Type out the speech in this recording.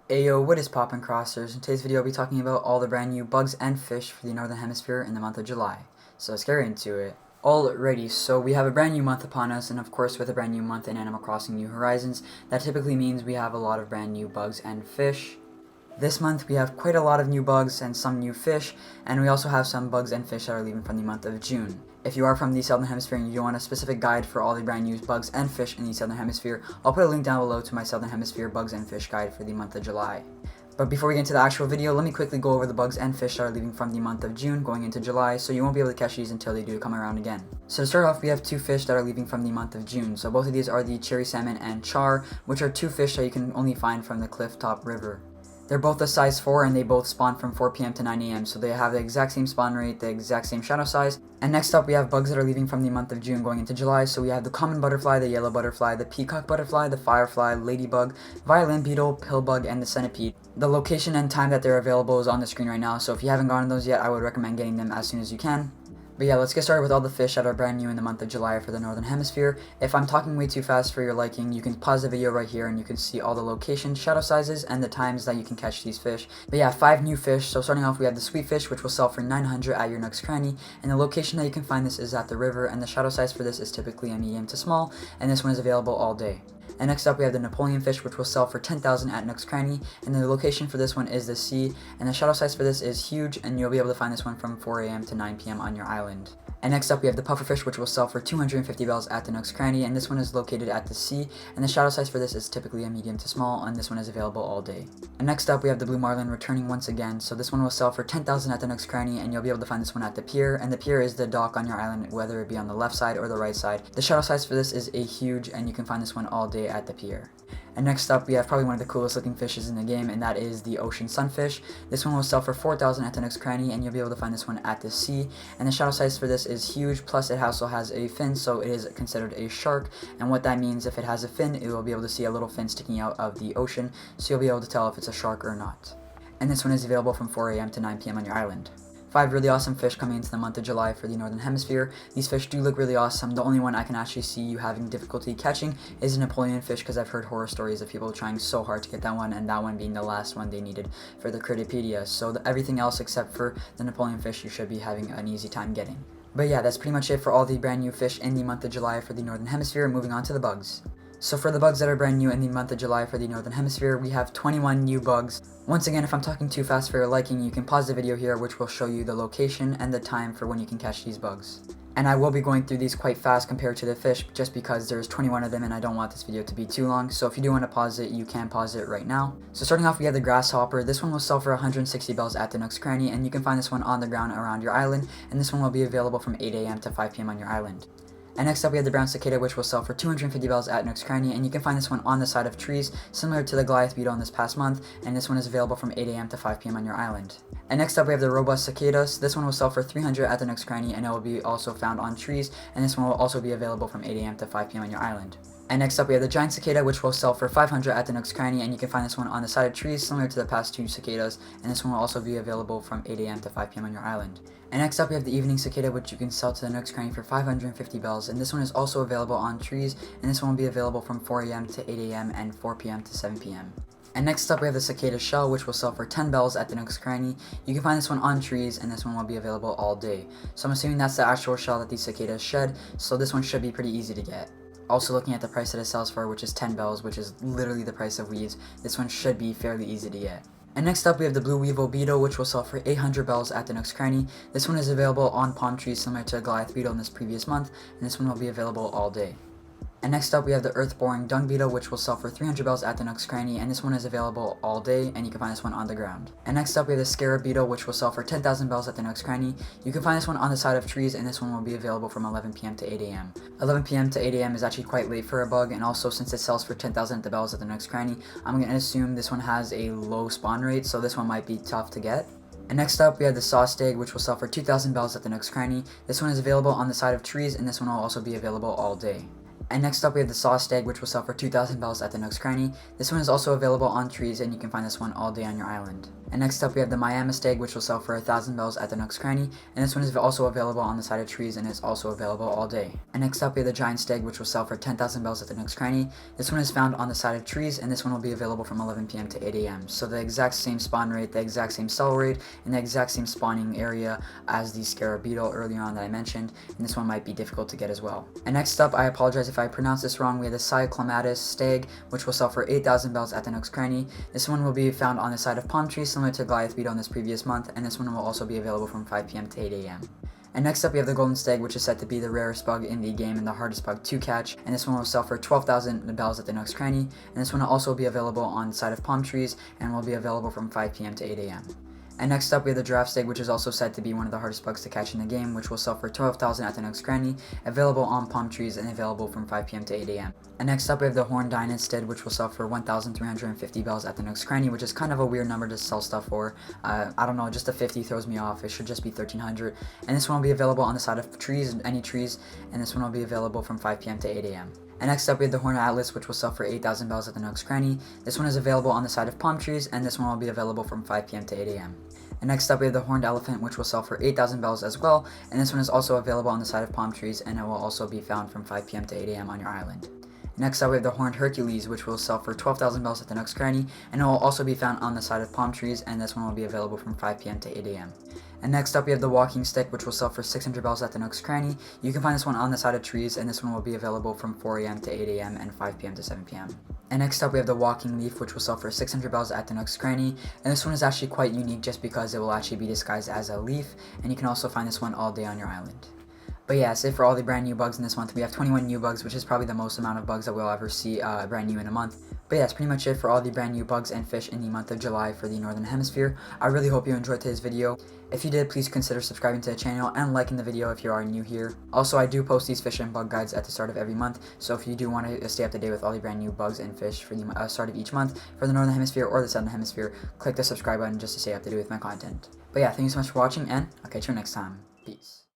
Ayo, what is poppin' crossers? In today's video I'll be talking about all the brand new bugs and fish for the Northern Hemisphere in the month of July. So let's get right into it. Alrighty, so we have a brand new month upon us, and of course with a brand new month in Animal Crossing New Horizons, that typically means we have a lot of brand new bugs and fish. This month we have quite a lot of new bugs and some new fish, and we also have some bugs and fish that are leaving from the month of June. If you are from the Southern Hemisphere and you want a specific guide for all the brand new bugs and fish in the Southern Hemisphere, I'll put a link down below to my Southern Hemisphere bugs and fish guide for the month of July. But before we get into the actual video, let me quickly go over the bugs and fish that are leaving from the month of June going into July, so you won't be able to catch these until they do come around again. So to start off, we have two fish that are leaving from the month of June. So both of these are the cherry salmon and char, which are two fish that you can only find from the Clifftop River. They're both a size 4 and they both spawn from 4 p.m. to 9 a.m. So they have the exact same spawn rate, the exact same shadow size. And next up we have bugs that are leaving from the month of June going into July. So we have the common butterfly, the yellow butterfly, the peacock butterfly, the firefly, ladybug, violin beetle, pillbug, and the centipede. The location and time that they're available is on the screen right now. So if you haven't gotten those yet, I would recommend getting them as soon as you can. But yeah, let's get started with all the fish that are brand new in the month of July for the Northern Hemisphere. If I'm talking way too fast for your liking, you can pause the video right here and you can see all the locations, shadow sizes, and the times that you can catch these fish. But yeah, 5 new fish. So starting off, we have the sweet fish, which will sell for 900 at your Nook's Cranny. And the location that you can find this is at the river, and the shadow size for this is typically a medium to small, and this one is available all day. And next up we have the Napoleon fish, which will sell for 10,000 at Nook's Cranny, and the location for this one is the sea, and the shadow size for this is huge, and you'll be able to find this one from 4 a.m. to 9 p.m. on your island. And next up we have the pufferfish, which will sell for 250 bells at the Nook's Cranny, and this one is located at the sea, and the shadow size for this is typically a medium to small, and this one is available all day. And next up we have the blue marlin returning once again, so this one will sell for 10,000 at the Nook's Cranny, and you'll be able to find this one at the pier, and the pier is the dock on your island, whether it be on the left side or the right side. The shadow size for this is a huge, and you can find this one all day at the pier. And next up we have probably one of the coolest looking fishes in the game, and that is the ocean sunfish. This one will sell for 4,000 at the Nook's Cranny, and you'll be able to find this one at the sea. And the shadow size for this is huge, plus it also has a fin, so it is considered a shark. And what that means, if it has a fin, it will be able to see a little fin sticking out of the ocean, so you'll be able to tell if it's a shark or not. And this one is available from 4 a.m. to 9 p.m. on your island. 5 really awesome fish coming into the month of July for the Northern Hemisphere. These fish do look really awesome. The only one I can actually see you having difficulty catching is a Napoleon fish, because I've heard horror stories of people trying so hard to get that one, and that one being the last one they needed for the Critipedia. So everything else except for the Napoleon fish you should be having an easy time getting. But yeah, that's pretty much it for all the brand new fish in the month of July for the Northern Hemisphere. Moving on to the bugs. So for the bugs that are brand new in the month of July for the Northern Hemisphere, we have 21 new bugs. Once again, if I'm talking too fast for your liking, you can pause the video here, which will show you the location and the time for when you can catch these bugs. And I will be going through these quite fast compared to the fish, just because there's 21 of them and I don't want this video to be too long. So if you do want to pause it, you can pause it right now. So starting off, we have the grasshopper. This one will sell for 160 bells at the Nook's Cranny, and you can find this one on the ground around your island, and this one will be available from 8 a.m. to 5 p.m. on your island. And next up we have the brown cicada, which will sell for 250 bells at Nook's Cranny, and you can find this one on the side of trees, similar to the Goliath beetle in this past month, and this one is available from 8 a.m. to 5 p.m. on your island. And next up we have the robust cicadas. This one will sell for 300 at the Nook's Cranny, and it will be also found on trees, and this one will also be available from 8 a.m. to 5 p.m. on your island. And next up we have the giant cicada, which will sell for 500 at the Nook's Cranny, and you can find this one on the side of trees, similar to the past two cicadas, and this one will also be available from 8 a.m. to 5 p.m. on your island. And next up we have the evening cicada, which you can sell to the Nook's Cranny for 550 bells, and this one is also available on trees, and this one will be available from 4 a.m. to 8 a.m. and 4 p.m. to 7 p.m. And next up we have the cicada shell, which will sell for 10 bells at the Nook's Cranny. You can find this one on trees, and this one will be available all day. So I'm assuming that's the actual shell that these cicadas shed, so this one should be pretty easy to get. Also looking at the price that it sells for, which is 10 bells, which is literally the price of weaves, this one should be fairly easy to get. And next up we have the blue weevil beetle, which will sell for 800 bells at the Nook's Cranny. This one is available on palm trees, similar to a Goliath beetle in this previous month, and this one will be available all day. And next up we have the earth-boring dung beetle, which will sell for 300 bells at the Nook's Cranny, and this one is available all day, and you can find this one on the ground. And next up we have the scarab beetle, which will sell for 10,000 bells at the Nook's Cranny. You can find this one on the side of trees, and this one will be available from 11 p.m. to 8 a.m. 11 p.m. to 8 a.m. is actually quite late for a bug, and also since it sells for 10,000 bells at the Nook's Cranny, I'm going to assume this one has a low spawn rate, so this one might be tough to get. And next up we have the sauced egg, which will sell for 2,000 bells at the Nook's Cranny. This one is available on the side of trees, and this one will also be available all day. And next up we have the sauced egg, which will sell for 2,000 bells at the Nook's Cranny. This one is also available on trees, and you can find this one all day on your island. And next up we have the Miami Stag, which will sell for 1,000 bells at the Nook's Cranny, and this one is also available on the side of trees and is also available all day. And next up we have the Giant Stag, which will sell for 10,000 bells at the Nook's Cranny. This one is found on the side of trees, and this one will be available from 11 p.m. to 8 a.m. So the exact same spawn rate, the exact same sell rate, and the exact same spawning area as the Scarab Beetle earlier on that I mentioned, and this one might be difficult to get as well. And next up, I apologize if I pronounced this wrong, we have the Cyclamatus Stag, which will sell for 8,000 bells at the Nook's Cranny. This one will be found on the side of palm trees, similar to Goliath Beetle in this previous month, and this one will also be available from 5 p.m. to 8 a.m. And next up we have the Golden Stag, which is said to be the rarest bug in the game and the hardest bug to catch, and this one will sell for 12,000 bells at the Nook's Cranny, and this one will also be available on the side of palm trees and will be available from 5 p.m. to 8 a.m. And next up we have the Giraffe Stag, which is also said to be one of the hardest bugs to catch in the game, which will sell for 12,000 at the Nook's Cranny, available on palm trees and available from 5 p.m. to 8 a.m. And next up we have the Horned Dynastid, which will sell for 1,350 bells at the Nook's Cranny, which is kind of a weird number to sell stuff for. I don't know, just a 50 throws me off. It should just be 1,300. And this one will be available on the side of trees, any trees, and this one will be available from 5 p.m. to 8 a.m. And next up we have the Horned Atlas, which will sell for 8,000 bells at the Nook's Cranny. This one is available on the side of palm trees, and this one will be available from 5 p.m. to 8 a.m. And next up we have the Horned Elephant, which will sell for 8,000 bells as well, and this one is also available on the side of palm trees, and it will also be found from 5 p.m. to 8 a.m. on your island. Next up we have the Horned Hercules, which will sell for 12,000 bells at the Nook's Cranny, and it will also be found on the side of palm trees, and this one will be available from 5 p.m. to 8 a.m. And next up we have the Walking Stick, which will sell for 600 bells at the Nook's Cranny. You can find this one on the side of trees, and this one will be available from 4 a.m. to 8 a.m. and 5 p.m. to 7 p.m. And next up we have the Walking Leaf, which will sell for 600 bells at the Nook's Cranny, and this one is actually quite unique just because it will actually be disguised as a leaf, and you can also find this one all day on your island. But yeah, that's it for all the brand new bugs in this month. We have 21 new bugs, which is probably the most amount of bugs that we'll ever see brand new in a month. But yeah, that's pretty much it for all the brand new bugs and fish in the month of July for the Northern Hemisphere. I really hope you enjoyed today's video. If you did, please consider subscribing to the channel and liking the video if you are new here. Also, I do post these fish and bug guides at the start of every month, so if you do want to stay up to date with all the brand new bugs and fish for the start of each month for the Northern Hemisphere or the Southern Hemisphere, click the subscribe button just to stay up to date with my content. But yeah, thank you so much for watching, and I'll catch you next time. Peace.